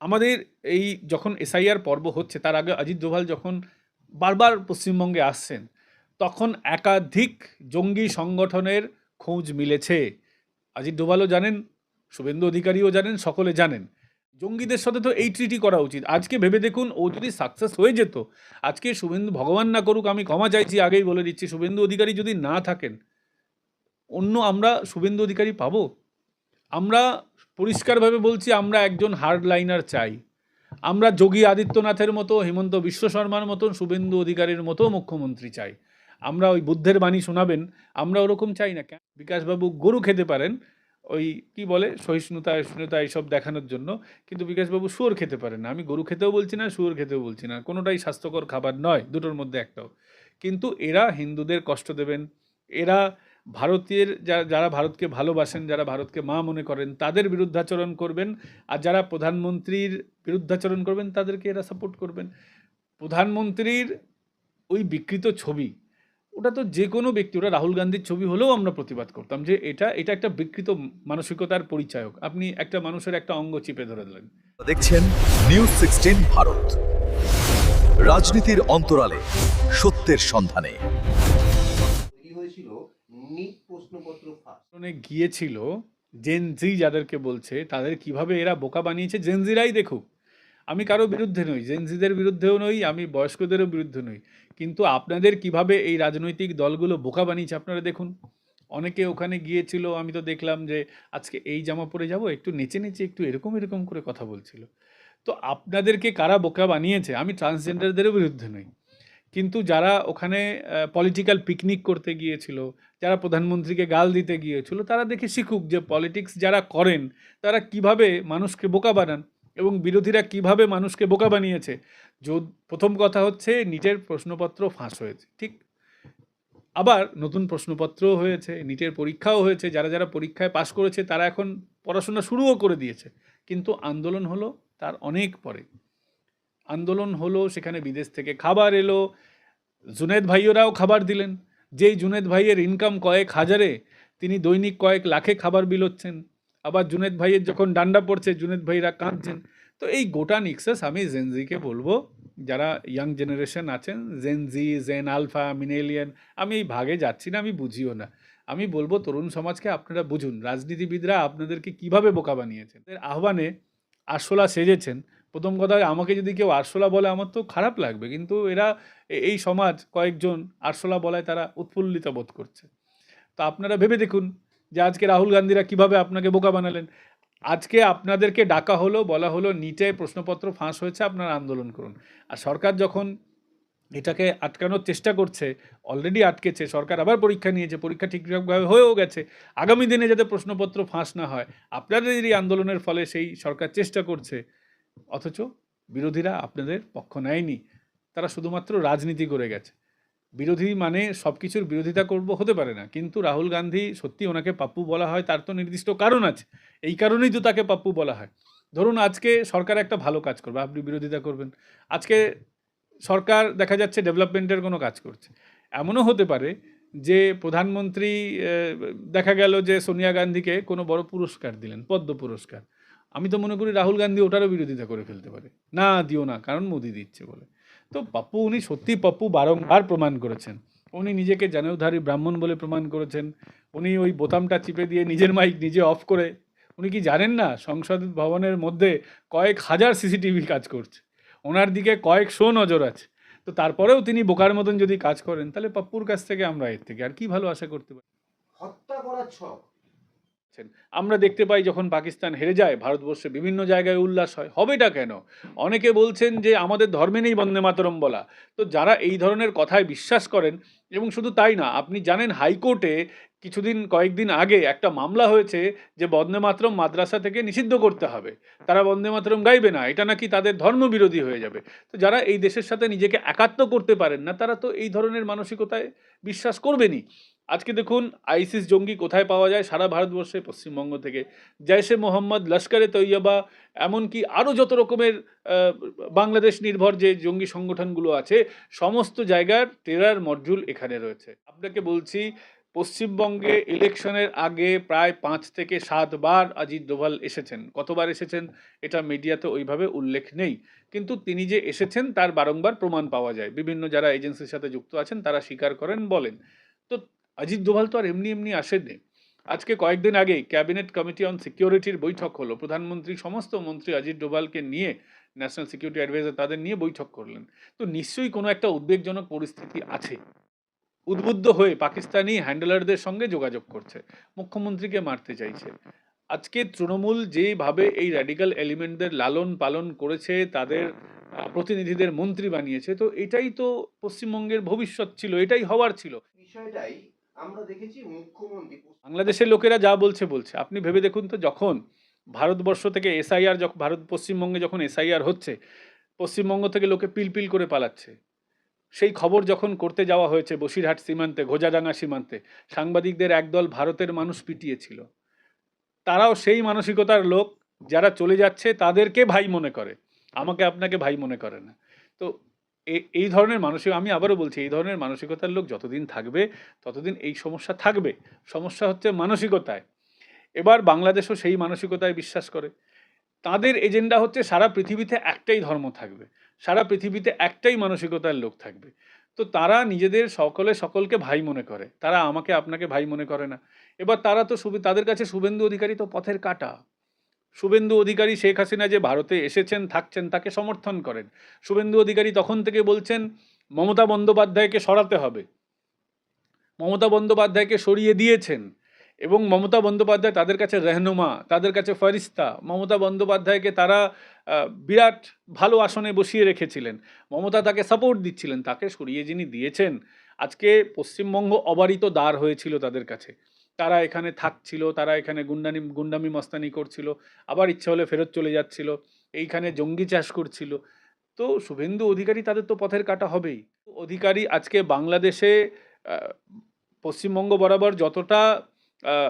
আমাদের এই যখন এসআইআর পর্ব হচ্ছে তার আগে অজিত ডোভাল যখন বারবার পশ্চিমবঙ্গে আসছেন তখন একাধিক জঙ্গি সংগঠনের খোঁজ মিলেছে। অজিত ডোভালও জানেন, শুভেন্দু অধিকারীও জানেন, সকলে জানেন। জঙ্গিদের সাথে তো এই ট্রিটি করা উচিত। আজকে ভেবে দেখুন, ও যদি সাকসেস হয়ে যেত, আজকে শুভেন্দু, ভগবান না করুক, আমি ক্ষমা চাইছি, আগেই বলে দিচ্ছি, শুভেন্দু অধিকারী যদি না থাকেন, অন্য আমরা শুভেন্দু অধিকারী পাবো? আমরা পরিষ্কারভাবে বলছি, আমরা একজন হার্ড লাইনার চাই। আমরা যোগী আদিত্যনাথের মতো, হিমন্ত বিশ্ব শর্মার মতন, শুভেন্দু অধিকারীর মতো মুখ্যমন্ত্রী চাই। আমরা ওই বুদ্ধের বাণী শোনাবেন, আমরা ওরকম চাই না। কেন বিকাশবাবু গরু খেতে পারেন, ওই কি বলে সহিষ্ণুতা সহিষ্ণুতা এইসব দেখানোর জন্য, কিন্তু বিকাশবাবু শুয়োর খেতে পারেন না। আমি গরু খেতেও বলছি না, শুয়োর খেতেও বলছি না, কোনোটাই স্বাস্থ্যকর খাবার নয়, দুটোর মধ্যে একটাও। কিন্তু এরা হিন্দুদের কষ্ট দেবেন, এরা ভারতীয় যারা ভারতকে ভালোবাসেন, যারা ভারতকে মা মনে করেন, তাদের বিরুদ্ধাচরণ করবেন। আর যারা প্রধানমন্ত্রীর বিরুদ্ধাচরণ করবেন তাদেরকে এরা সাপোর্ট করবেন। প্রধানমন্ত্রীর ওই বিকৃত ছবি, ওটা তো যে কোনো ব্যক্তি, ওটা রাহুল গান্ধীর ছবি হলেও আমরা প্রতিবাদ করতাম যে এটা একটা বিকৃত মানসিকতার পরিচায়ক। আপনি একটা মানুষের একটা অঙ্গ চিপে ধরে দিলেন। দেখছেন নিউজ 16 ভারত, রাজনীতির অন্তরালে সত্যের সন্ধানে। গিয়েছিল জেনজি যাদেরকে বলছে, তাদের কিভাবে এরা বোকা বানিয়েছে জেনজিরাই দেখুক। আমি কারো বিরুদ্ধে নই, জেনজিদের বিরুদ্ধেও নই, আমি বয়স্কদেরও বিরুদ্ধে নই, কিন্তু আপনাদের কিভাবে এই রাজনৈতিক দলগুলো বোকা বানিয়েছে আপনারা দেখুন। অনেকে ওখানে গিয়েছিল, আমি তো দেখলাম যে আজকে এই জামা পরে যাব, একটু নেচে নেচে একটু এরকম এরকম করে কথা বলছিল। তো আপনাদেরকে কারা বোকা বানিয়েছে? আমি ট্রান্সজেন্ডারদেরও বিরুদ্ধে নই, কিন্তু যারা ওখানে পলিটিক্যাল পিকনিক করতে গিয়েছিল, যারা প্রধানমন্ত্রীকে গাল দিতে গিয়েছিল, তারা দেখে শিখুক যে পলিটিক্স যারা করেন তারা কিভাবে মানুষকে বোকা বানান এবং বিরোধীরা কিভাবে মানুষকে বোকা বানিয়েছে। প্রথম কথা হচ্ছে, নিটের প্রশ্নপত্র ফাঁস হয়েছে, ঠিক। আবার নতুন প্রশ্নপত্রও হয়েছে, নিটের পরীক্ষাও হয়েছে, যারা যারা পরীক্ষায় পাশ করেছে তারা এখন পড়াশোনা শুরুও করে দিয়েছে। কিন্তু আন্দোলন হলো তার অনেক পরে। আন্দোলন হলো, সেখানে বিদেশ থেকে খাবার এলো, জুনেদ ভাইয়েরাও খাবার দিলেন। যেই জুনেদ ভাইয়ের ইনকাম কয়েক হাজারে, তিনি দৈনিক কয়েক লাখে খাবার বিল হচ্ছেন। আবার জুনেদ ভাইয়ের যখন ডান্ডা পড়ছে, জুনেদ ভাইরা কাঁদছেন। তো এই গোটা নিক্সাস আমি জেনজিকে বলবো, যারা ইয়াং জেনারেশন আছেন, জেনজি, জেন আলফা, মিনেলিয়ান, আমি এই ভাগে যাচ্ছি না, আমি বুঝিও না। আমি বলবো তরুণ সমাজকে আপনারা বুঝুন, রাজনীতিবিদরা আপনাদেরকে কিভাবে বোকা বানিয়েছেন। এর আহ্বানে আরশোলা সেজেছেন। প্রথম কথা, আমাকে যদি কেউ আরশোলা বলে আমার তো খারাপ লাগবে, কিন্তু এরা এই সমাজ কয়েকজন আরশোলা বলায় তারা উৎফুল্লিত বোধ করছে। তো আপনারা ভেবে দেখুন যে আজকে রাহুল গান্ধীরা কিভাবে আপনাকে বোকা বানালেন। আজকে আপনাদেরকে ডাকা হলো, বলা হলো নিটে প্রশ্নপত্র ফাঁস হয়েছে, আপনারা আন্দোলন করুন। আর সরকার যখন এটাকে আটকানোর চেষ্টা করছে, অলরেডি আটকেছে, সরকার আবার পরীক্ষা নিয়েছে, পরীক্ষা ঠিকঠাকভাবে হয়েও গেছে, আগামী দিনে যাতে প্রশ্নপত্র ফাঁস না হয়, আপনাদের এই আন্দোলনের ফলে সেই সরকার চেষ্টা করছে। অথচ বিরোধীরা আপনাদের পক্ষ নেয়নি, তারা শুধুমাত্র রাজনীতি করে গেছে। বিরোধী মানে সব কিছুর বিরোধিতা করব হতে পারে না, কিন্তু রাহুল গান্ধী, সত্যি ওনাকে পাপ্পু বলা হয় তার তো নির্দিষ্ট কারণ আছে, এই কারণেই তো তাকে পাপ্পু বলা হয়। ধরুন আজকে সরকার একটা ভালো কাজ করবে, আপনি বিরোধিতা করবেন। আজকে সরকার দেখা যাচ্ছে ডেভেলপমেন্টের কোনো কাজ করছে, এমনও হতে পারে যে প্রধানমন্ত্রী দেখা গেল যে সোনিয়া গান্ধীকে কোনো বড় পুরস্কার দিলেন, পদ্ম পুরস্কার। আমি তো মনে করি রাহুল গান্ধী ওটারও বিরোধিতা করে ফেলতে পারে, না দিও না, কারণ মোদি দিচ্ছে বলে। তো পাপ্পু, উনি সত্যি পাপ্পু বারংবার প্রমাণ করেছেন। উনি নিজেকে জানেউধারী ব্রাহ্মণ বলে প্রমাণ করেছেন। উনি ওই বোতামটা চিপে দিয়ে নিজের মাইক নিজে অফ করে, উনি কি জানেন না সংসদ ভবনের মধ্যে কয়েক হাজার সিসিটিভি কাজ করছে, ওনার দিকে কয়েকশো নজর আছে। তো তারপরেও তিনি বোকার মতন যদি কাজ করেন, তাহলে পাপ্পুর কাছ থেকে আমরা এর থেকে আর কি ভালো আশা করতে পারি? হত্যা করার ছক। আমরা দেখতে পাই যখন পাকিস্তান হেরে যায়, ভারতবর্ষে বিভিন্ন জায়গায় উল্লাস হয়, হবেটা কেন? অনেকে বলছেন যে আমাদের ধর্মে নেই বন্দে মাতরম বলা। তো যারা এই ধরনের কথায় বিশ্বাস করেন, এবং শুধু তাই না, আপনি জানেন হাইকোর্টে কয়েকদিন আগে একটা মামলা হয়েছে যে বন্দে মাতরম মাদ্রাসা থেকে নিষিদ্ধ করতে হবে, তারা বন্দে মাতরম গাইবে না, এটা নাকি তাদের ধর্মবিরোধী হয়ে যাবে। তো যারা এই দেশের সাথে নিজেকে একাত্ম করতে পারেন না, তারা তো এই ধরনের মানসিকতায় বিশ্বাস করবেনই। আজকে দেখুন আইসিস জঙ্গি কোথায় পাওয়া যায়, সারা ভারতবর্ষে, পশ্চিমবঙ্গ থেকে। জৈশে মোহাম্মদ, লস্করে তৈয়বা, এমনকি আরও যত রকমের বাংলাদেশ নির্ভর যে জঙ্গি সংগঠনগুলো আছে, সমস্ত জায়গার টেরার মডিউল এখানে রয়েছে। আপনাকে বলছি, পশ্চিমবঙ্গে ইলেকশনের আগে প্রায় ৫ থেকে ৭ বার অজিত ডোভাল এসেছেন। কতবার এসেছেন এটা মিডিয়াতে ওইভাবে উল্লেখ নেই। কিন্তু তিনি যে এসেছেন তার বারংবার প্রমাণ পাওয়া যায়। বিভিন্ন যারা এজেন্সির সাথে যুক্ত আছেন তারা স্বীকার করেন, বলেন। তো অজিত ডোভাল তো আর এমনি এমনি আসেননি। আজকে কয়েকদিন আগেই ক্যাবিনেট কমিটি অন সিকিউরিটির বৈঠক হলো। প্রধানমন্ত্রী সমস্ত মন্ত্রী অজিত ডোভালকে নিয়ে, ন্যাশনাল সিকিউরিটি অ্যাডভাইজার তাদের নিয়ে বৈঠক করলেন। তো নিশ্চয়ই কোনো একটা উদ্বেগজনক পরিস্থিতি আছে। উদ্বুদ্ধ হয়ে পাকিস্তানি হ্যান্ডলারদের সঙ্গে যোগাযোগ করছে, মুখ্যমন্ত্রীকে মারতে চাইছে। আজকে তৃণমূল যেভাবে এই র্যাডিক্যাল এলিমেন্টদের লালন পালন করেছে, তাদের প্রতিনিধিদের মন্ত্রী বানিয়েছে, তো এটাই তো পশ্চিমবঙ্গের ভবিষ্যৎ ছিল, এটাই হওয়ার ছিল। বিষয়টাই আমরা দেখেছি মুখ্যমন্ত্রী বাংলাদেশের লোকেরা যা বলছে বলছে। আপনি ভেবে দেখুন তো, যখন ভারতবর্ষ থেকে এসআইআর, যখন পশ্চিমবঙ্গে যখন এসআইআর হচ্ছে, পশ্চিমবঙ্গ থেকে লোকে পিলপিল করে পালাচ্ছে। সেই খবর যখন করতে যাওয়া হয়েছে বসিরহাট সীমান্তে, ঘোজাডাঙ্গা সীমান্তে, সাংবাদিকদের একদল ভারতের মানুষ পিটিয়েছিল। তারাও সেই মানসিকতার লোক, যারা চলে যাচ্ছে তাদেরকে ভাই মনে করে, আমাকে আপনাকে ভাই মনে করে না। তো এই ধরনের মানসিক, আমি আবারও বলছি, এই ধরনের মানসিকতার লোক যতদিন থাকবে ততদিন এই সমস্যা থাকবে। সমস্যা হচ্ছে মানসিকতায়। এবার বাংলাদেশও সেই মানসিকতায় বিশ্বাস করে। তাদের এজেন্ডা হচ্ছে সারা পৃথিবীতে একটাই ধর্ম থাকবে, সারা পৃথিবীতে একটাই মানসিকতার লোক থাকবে। তো তারা নিজেদের সকলকে ভাই মনে করে, তারা আমাকে আপনাকে ভাই মনে করে না। এবার তারা তো তাদের কাছে শুভেন্দু অধিকারী তো পথের কাঁটা। শুভেন্দু অধিকারী শেখ হাসিনা যে ভারতে এসেছেন, থাকছেন, তাকে সমর্থন করেন। শুভেন্দু অধিকারী তখন থেকে বলছেন মমতা বন্দ্যোপাধ্যায়কে সরাতে হবে, মমতা বন্দ্যোপাধ্যায়কে সরিয়ে দিয়েছেন, এবং মমতা বন্দ্যোপাধ্যায় তাদের কাছে রেহনুমা, তাদের কাছে ফরিস্তা। মমতা বন্দ্যোপাধ্যায়কে তারা বিরাট ভালো আসনে বসিয়ে রেখেছিলেন, মমতা তাকে সাপোর্ট দিচ্ছিলেন। তাকে সরিয়ে যিনি দিয়েছেন, আজকে পশ্চিমবঙ্গ অবারিত দ্বার হয়েছিল তাদের কাছে। তারা এখানে থাকছিল, তারা এখানে গুন্ডামি মস্তানি করছিল, আবার ইচ্ছা হলে ফেরত চলে যাচ্ছিল, এইখানে জঙ্গি চাষ করছিল। তো শুভেন্দু অধিকারী তাদের তো পথের কাঁটা হবেই। অধিকারী আজকে বাংলাদেশে পশ্চিমবঙ্গ বরাবর যতটা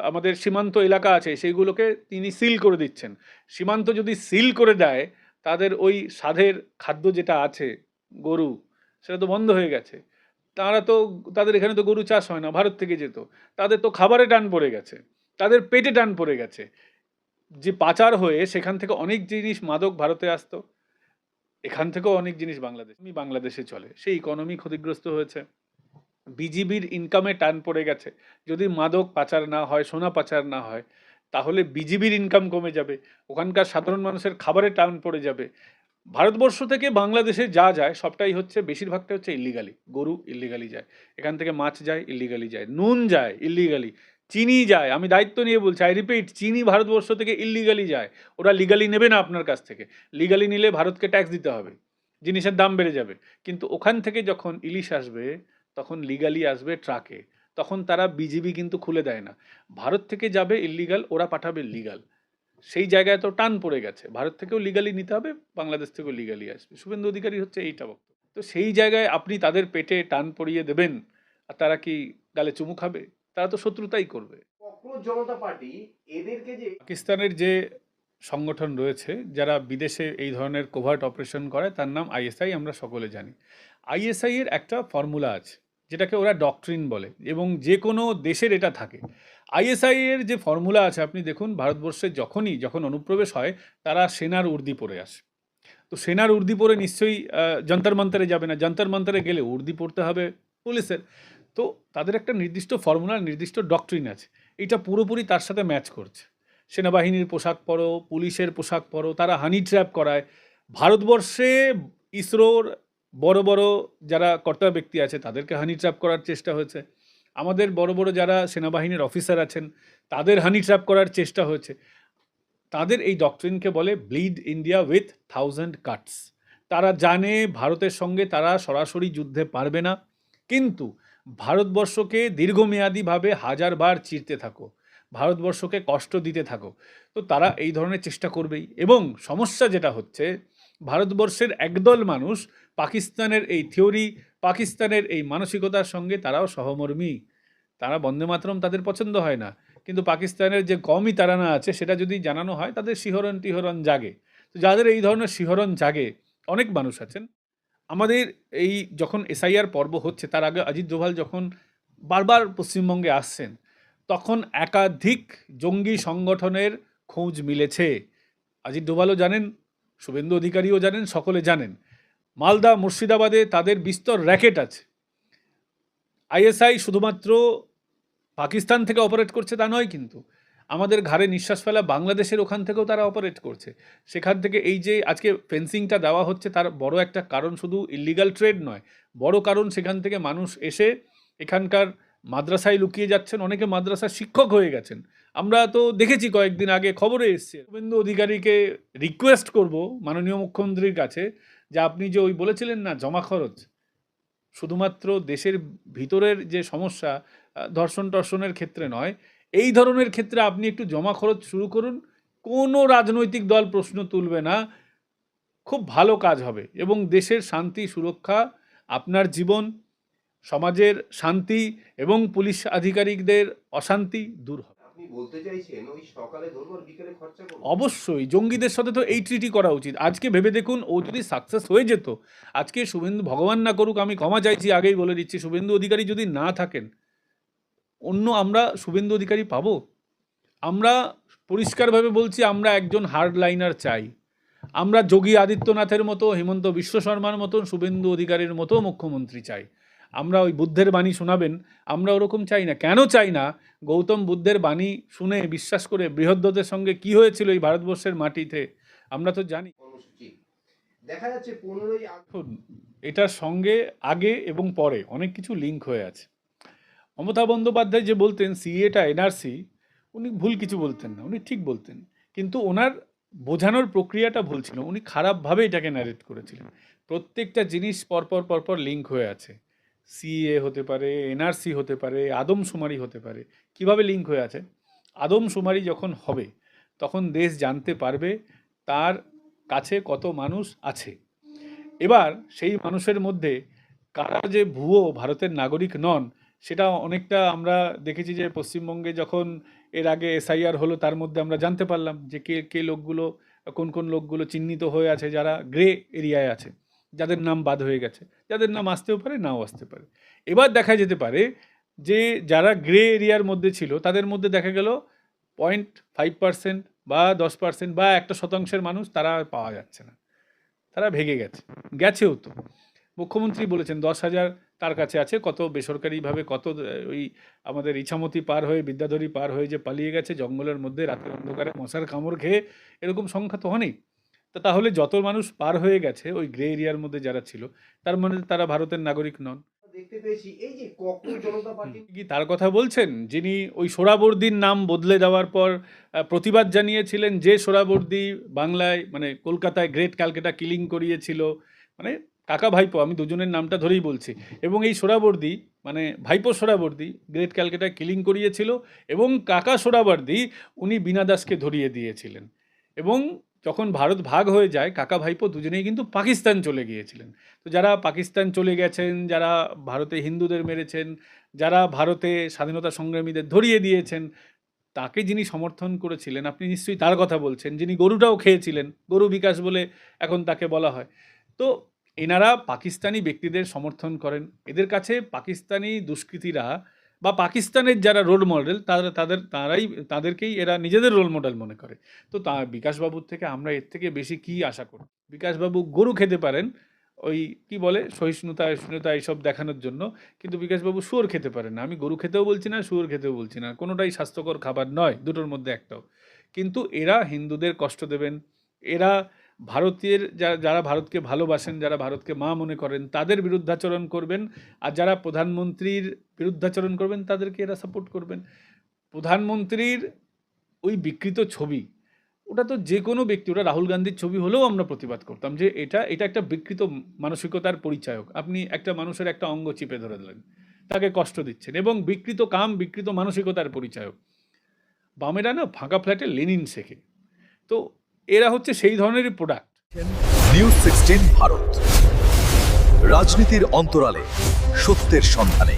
আমাদের সীমান্ত এলাকা আছে সেইগুলোকে তিনি সিল করে দিচ্ছেন। সীমান্ত যদি সিল করে দেয়, তাদের ওই স্বাদের খাদ্য যেটা আছে গরু, সেটা তো বন্ধ হয়ে গেছে। তাদের এখানে তো গরু চাষ হয় না, ভারত থেকে যেত। তাদের তো খাবারে টান পড়ে গেছে, তাদের পেটে টান পড়ে গেছে। যে পাচার হয়ে সেখান থেকে অনেক জিনিস মাদক ভারতে আসতো, এখান থেকেও অনেক জিনিস বাংলাদেশে চলে, সেই ইকোনমি ক্ষতিগ্রস্ত হয়েছে। বিজিবির ইনকামে টান পড়ে গেছে। যদি মাদক পাচার না হয়, সোনা পাচার না হয়, তাহলে বিজিবির ইনকাম কমে যাবে, ওখানকার সাধারণ মানুষের খাবারে টান পড়ে যাবে। ভারতবর্ষ থেকে বাংলাদেশে যা যায় সবটাই হচ্ছে, বেশিরভাগটা হচ্ছে ইল্লিগালি। গরু ইল্লিগালি যায়, এখান থেকে মাছ যায় ইল্লিগালি যায়, নুন যায় ইল্লিগালি, চিনি যায়, আমি দায়িত্ব নিয়ে বলছি, আই রিপিট, চিনি ভারতবর্ষ থেকে ইল্লিগালি যায়। ওরা লিগালি নেবে না আপনার কাছ থেকে, লিগালি নিলে ভারতকে ট্যাক্স দিতে হবে, জিনিসের দাম বেড়ে যাবে। কিন্তু ওখান থেকে যখন ইলিশ আসবে, তখন লিগালি আসবে ট্রাকে, তখন তারা বিজিবি কিন্তু খুলে দেয় না। ভারত থেকে যাবে ইল্লিগাল, ওরা পাঠাবে লিগাল। সেই জায়গায় তো টান পড়ে গেছে, ভারত থেকেও লিগালি নিতে হবে, বাংলাদেশ থেকেও লিগালি আসবে। শুভেন্দু অধিকারী হচ্ছে এইটা বক্তব্য। তো সেই জায়গায় আপনি তাদের পেটে টান পড়িয়ে দেবেন, আর তারা কি গালে চুমু খাবে? তারা তো শত্রুতাই করবে। ককরোচ জনতা পার্টি এদেরকে যে পাকিস্তানের যে সংগঠন রয়েছে যারা বিদেশে এই ধরনের কোভার্ট অপারেশন করে, তার নাম আইএসআই, আমরা সকলে জানি। আইএসআই এর একটা ফর্মুলা আছে, যেটাকে ওরা ডক্ট্রিন বলে, এবং যে কোনো দেশের এটা থাকে। আইএসআই এর যে ফর্মুলা আছে, আপনি দেখুন ভারতবর্ষে যখন অনুপ্রবেশ হয়, তারা সেনার উর্দি পরে আসে। তো সেনার উর্দি পরে নিশ্চয়ই যন্তর মন্তরে যাবে না, যন্তর মন্তরে গেলে উর্দি পড়তে হবে পুলিশের। তো তাদের একটা নির্দিষ্ট ফর্মুলা, নির্দিষ্ট ডক্ট্রিন আছে, এটা পুরোপুরি তার সাথে ম্যাচ করছে। সেনাবাহিনীর পোশাক পরো, পুলিশের পোশাক পরো, তারা হানি ট্র্যাপ করায়। ভারতবর্ষে ইসরোর বড় বড় যারা কর্তা ব্যক্তি আছে, তাদেরকে হানি ট্র্যাপ করার চেষ্টা হয়েছে। আমাদের বড় বড় যারা সেনাবাহিনীর অফিসার আছেন, তাদের হানি ট্র্যাপ করার চেষ্টা হয়েছে। তাদের এই ডক্ট্রিনকে বলে ব্লিড ইন্ডিয়া উইথ 1000 কাটস। তারা জানে ভারতের সঙ্গে তারা সরাসরি যুদ্ধে পারবে না, কিন্তু ভারতবর্ষকে দীর্ঘমেয়াদীভাবে হাজারবার চিরতে থাকো, ভারতবর্ষকে কষ্ট দিতে থাকো। তো তারা এই ধরনের চেষ্টা করবেই। এবং সমস্যা যেটা হচ্ছে, ভারতবর্ষের একদল মানুষ পাকিস্তানের এই থিওরি, পাকিস্তানের এই মানসিকতার সঙ্গে তারাও সহমর্মী। তারা বন্দে মাতরম তাদের পছন্দ হয় না, কিন্তু পাকিস্তানের যে কমই তারানা আছে সেটা যদি জানানো হয়, তাদের শিহরণ টিহরণ জাগে। তো যাদের এই ধরনের শিহরণ জাগে, অনেক মানুষ আছেন। আমাদের এই যখন এসআইআর পর্ব হচ্ছে, তার আগে অজিত ডোভাল যখন বারবার পশ্চিমবঙ্গে আসছেন, তখন একাধিক জঙ্গি সংগঠনের খোঁজ মিলেছে। অজিত ডোভালও জানেন, শুভেন্দু অধিকারীও জানেন, সকলে জানেন। মালদা, মুর্শিদাবাদে তাদের বিস্তর র্যাকেট আছে। আইএসআই শুধুমাত্র পাকিস্তান থেকে অপারেট করছে তা নয়, কিন্তু আমাদের ঘাড়ে নিঃশ্বাস ফেলা বাংলাদেশের ওখান থেকেও তারা অপারেট করছে। সেখান থেকে এই যে আজকে ফেন্সিংটা দেওয়া হচ্ছে, তার বড় একটা কারণ শুধু ইলিগাল ট্রেড নয়, বড় কারণ সেখান থেকে মানুষ এসে এখানকার মাদ্রাসায় লুকিয়ে যাচ্ছেন, অনেকে মাদ্রাসার শিক্ষক হয়ে গেছেন। আমরা তো দেখেছি কয়েকদিন আগে খবরে এসছে। শুভেন্দু অধিকারীকে রিকোয়েস্ট করব মাননীয় মুখ্যমন্ত্রীর কাছে, যে আপনি যে ওই বলেছিলেন না জমা খরচ, শুধুমাত্র দেশের ভিতরের যে সমস্যা ধর্ষণ টর্ষণের ক্ষেত্রে নয়, এই ধরনের ক্ষেত্রে আপনি একটু জমা খরচ শুরু করুন। কোনো রাজনৈতিক দল প্রশ্ন তুলবে না, খুব ভালো কাজ হবে এবং দেশের শান্তি সুরক্ষা, আপনার জীবন, সমাজের শান্তি এবং পুলিশ আধিকারিকদের অশান্তি দূর হবে। আপনি বলতে চাইছেন ওই সকালে ধরবো আর বিকেলে খরচা করবো? অবশ্যই জঙ্গিদের সাথে তো এই ট্রিটি করা উচিত। আজকে ভেবে দেখুন, ও যদি সাকসেস হয়ে যেত, আজকে শুভেন্দু, ভগবান না করুক, আমি ক্ষমা চাইছি, আগেই বলে দিচ্ছি, শুভেন্দু অধিকারী যদি না থাকেন, অন্য আমরা শুভেন্দু অধিকারী পাবো? আমরা পরিষ্কারভাবে বলছি, আমরা একজন হার্ডলাইনার চাই। আমরা যোগী আদিত্যনাথের মতো, হিমন্ত বিশ্ব শর্মার মতন, শুভেন্দু অধিকারীর মতো মুখ্যমন্ত্রী চাই। আমরা ওই বুদ্ধের বাণী শোনাবেন, আমরা ওরকম চাই না। কেন চাই না? গৌতম বুদ্ধের বাণী শুনে বিশ্বাস করে বৃহদ্রথের সঙ্গে কি হয়েছিল এই ভারতবর্ষের মাটিতে আমরা তো জানি। কর্মসূচি দেখা যাচ্ছে 15ই দেখুন, এটার সঙ্গে আগে এবং পরে অনেক কিছু লিঙ্ক হয়ে আছে। মমতা বন্দ্যোপাধ্যায় যে বলতেন সিএটা এনআরসি, উনি ভুল কিছু বলতেন না, উনি ঠিক বলতেন, কিন্তু ওনার বোঝানোর প্রক্রিয়াটা ভুল ছিল। উনি খারাপভাবে এটাকে ন্যারেট করেছিলেন। প্রত্যেকটা জিনিস পরপর পরপর লিঙ্ক হয়ে আছে। সিএ হতে পারে, এনআরসি হতে পারে, আদমশুমারি হতে পারে। কিভাবে লিঙ্ক হয়ে আছে? আদমশুমারি যখন হবে তখন দেশ জানতে পারবে তার কাছে কত মানুষ আছে। এবার সেই মানুষের মধ্যে কারা যে ভুয়ো ভারতের নাগরিক নন, সেটা অনেকটা আমরা দেখেছি যে পশ্চিমবঙ্গে যখন এর আগে এসআইআর হলো, তার মধ্যে আমরা জানতে পারলাম যে কে লোকগুলো, কোন লোকগুলো চিহ্নিত হয়ে আছে, যারা গ্রে এরিয়ায় আছে, যাদের নাম বাদ হয়ে গেছে, যাদের নাম আসতেও পারে, নাও আসতে পারে। এবার দেখা যেতে পারে যে যারা গ্রে এরিয়ার মধ্যে ছিল, তাদের মধ্যে দেখা গেল 0.5% বা 10% বা 1% মানুষ তারা আর পাওয়া যাচ্ছে না, তারা ভেগে গেছেও তো। মুখ্যমন্ত্রী বলেছেন 10,000 তার কাছে আছে, কত বেসরকারিভাবে, কত ওই আমাদের ইছামতি পার হয়ে, বিদ্যাধরী পার হয়ে যে পালিয়ে গেছে জঙ্গলের মধ্যে রাতের অন্ধকারে মশার কামড় খেয়ে, এরকম সংখ্যা তো হয়নি। তাহলে যত মানুষ পার হয়ে গেছে ওই গ্রে এরিয়ার মধ্যে যারা ছিল, তার মানে তারা ভারতের নাগরিক নন। দেখতে পেয়েছি এই যে ককটেল জনতা পার্টি কি তার কথা বলছেন, যিনি ওই সোহরাবর্দীর নাম বদলে দেওয়ার পর প্রতিবাদ জানিয়েছিলেন, যে সোহরাবর্দী বাংলায় মানে কলকাতায় গ্রেট ক্যালকাটা কিলিং করিয়েছিল, মানে কাকা ভাইপো, আমি দুজনের নামটা ধরেই বলছি, এবং এই সোহরাবর্দী মানে ভাইপো সোহরাবর্দী গ্রেট ক্যালকাটা কিলিং করিয়েছিল, এবং কাকা সোহরাবর্দী উনি বীণা দাসকে ধরিয়ে দিয়েছিলেন। এবং যখন ভারত ভাগ হয়ে যায়, কাকা ভাইপো দুজনেই কিন্তু পাকিস্তান চলে গিয়েছিলেন। তো যারা পাকিস্তান চলে গেছেন, যারা ভারতে হিন্দুদের মেরেছেন, যারা ভারতে স্বাধীনতা সংগ্রামীদের ধরিয়ে দিয়েছেন, তাকে যিনি সমর্থন করেছিলেন, আপনি নিশ্চয়ই তার কথা বলছেন, যিনি গরুটাও খেয়েছিলেন, গরু বিকাশ বলে এখন তাকে বলা হয়। তো এনারা পাকিস্তানি ব্যক্তিদের সমর্থন করেন। এদের কাছে পাকিস্তানি দুষ্কৃতীরা বা পাকিস্তানের যারা রোল মডেল, তাদেরকেই এরা নিজেদের রোল মডেল মনে করে। তো বিকাশবাবুর থেকে আমরা এর থেকে বেশি কি আশা করি? বিকাশবাবু গরু খেতে পারেন ওই কি বলে সহিষ্ণুতা এইসব দেখানোর জন্য, কিন্তু বিকাশবাবু শুয়োর খেতে পারেন না। আমি গরু খেতেও বলছি না, শুয়োর খেতেও বলছি না, কোনোটাই স্বাস্থ্যকর খাবার নয়, দুটোর মধ্যে একটাও। কিন্তু এরা হিন্দুদের কষ্ট দেবেন, এরা ভারতীয় যারা ভারতকে ভালোবাসেন, যারা ভারতকে মা মনে করেন, তাদের বিরুদ্ধাচরণ করবেন, আর যারা প্রধানমন্ত্রীর বিরুদ্ধাচরণ করবেন তাদেরকে এরা সাপোর্ট করবেন। প্রধানমন্ত্রীর ওই বিকৃত ছবি, ওটা তো যে কোনো ব্যক্তি, ওটা রাহুল গান্ধীর ছবি হলেও আমরা প্রতিবাদ করতাম যে এটা একটা বিকৃত মানসিকতার পরিচায়ক। আপনি একটা মানুষের একটা অঙ্গ চিপে ধরে দিলেন, তাকে কষ্ট দিচ্ছেন, এবং বিকৃত মানসিকতার পরিচায়ক। বামেরা না ফাঁকা ফ্ল্যাটে লেনিন শেখে, তো এরা হচ্ছে সেই ধরনেরই প্রোডাক্ট। নিউজ 16 ভারত, রাজনীতির অন্তরালে সত্যের সন্ধানে।